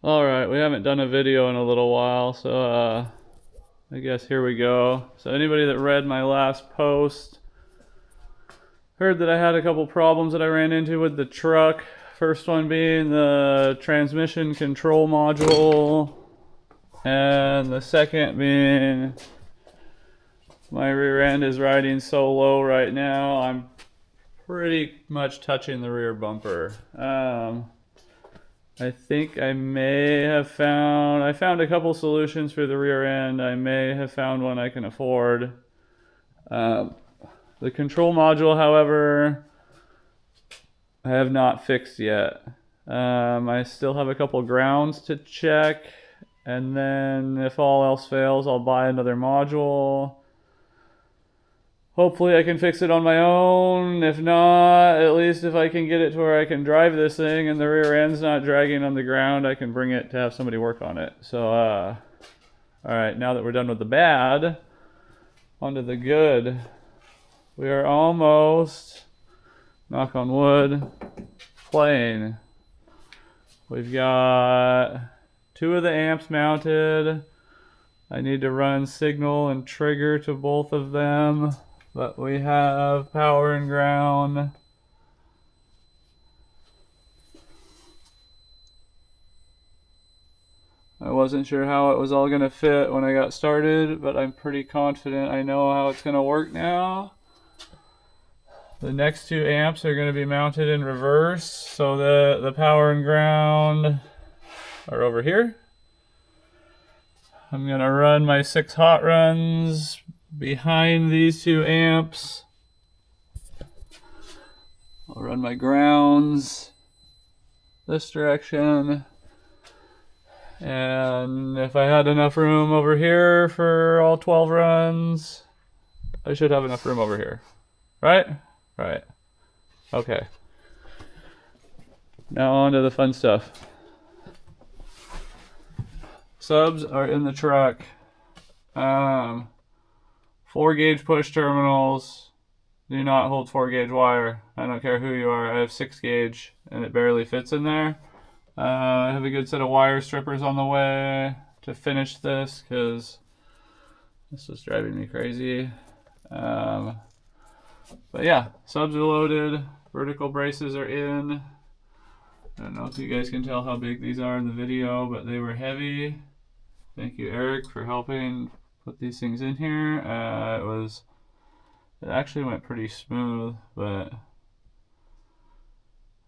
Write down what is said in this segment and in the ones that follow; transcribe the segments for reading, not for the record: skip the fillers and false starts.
Alright, we haven't done a video in a little while, so I guess here we go. So anybody that read my last post heard that I had a couple problems that I ran into with the truck. First one being the transmission control module, and the second being my rear end is riding so low right now, I'm pretty much touching the rear bumper. I think I found a couple solutions for the rear end. I may have found one I can afford. The control module, however, I have not fixed yet. I still have a couple grounds to check, and then if all else fails, I'll buy another module. Hopefully I can fix it on my own. If not, at least if I can get it to where I can drive this thing and the rear end's not dragging on the ground, I can bring it to have somebody work on it. So, alright, now that we're done with the bad, onto the good. We are almost, knock on wood, playing. We've got 2 of the amps mounted. I need to run signal and trigger to both of them. But we have power and ground. I wasn't sure how it was all going to fit when I got started, but I'm pretty confident I know how it's going to work now. The next 2 amps are going to be mounted in reverse, so the power and ground are over here. I'm going to run my 6 hot runs behind these 2 amps. I'll run my grounds this direction. And if I had enough room over here for all 12 runs, I should have enough room over here. Right? Right. Okay. Now on to the fun stuff. Subs are in the truck. 4-gauge push terminals do not hold 4-gauge wire. I don't care who you are. I have 6-gauge and it barely fits in there. I have a good set of wire strippers on the way to finish this because this is driving me crazy. But yeah, subs are loaded. Vertical braces are in. I don't know if you guys can tell how big these are in the video, but they were heavy. Thank you, Eric, for helping put these things in here. It actually went pretty smooth, but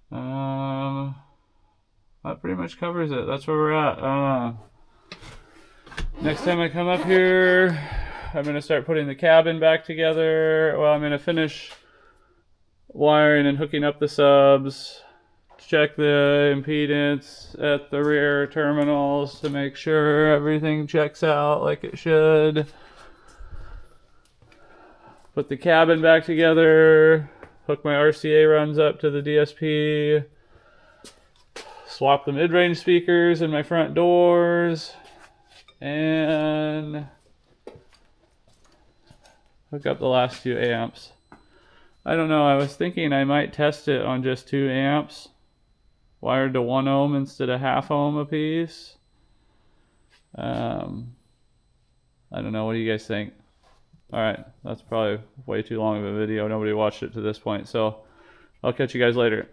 that pretty much covers it. That's where we're at. Next time I come up here, I'm going to start putting the cabin back together. Well, I'm going to finish wiring and hooking up the subs, check the impedance at the rear terminals to make sure everything checks out like it should. Put the cabin back together, hook my RCA runs up to the DSP, swap the mid-range speakers in my front doors, and hook up the last 2 amps. I don't know, I was thinking I might test it on just 2 amps, wired to 1 ohm instead of half ohm a piece. I don't know, what do you guys think? Alright, that's probably way too long of a video. Nobody watched it to this point, so I'll catch you guys later.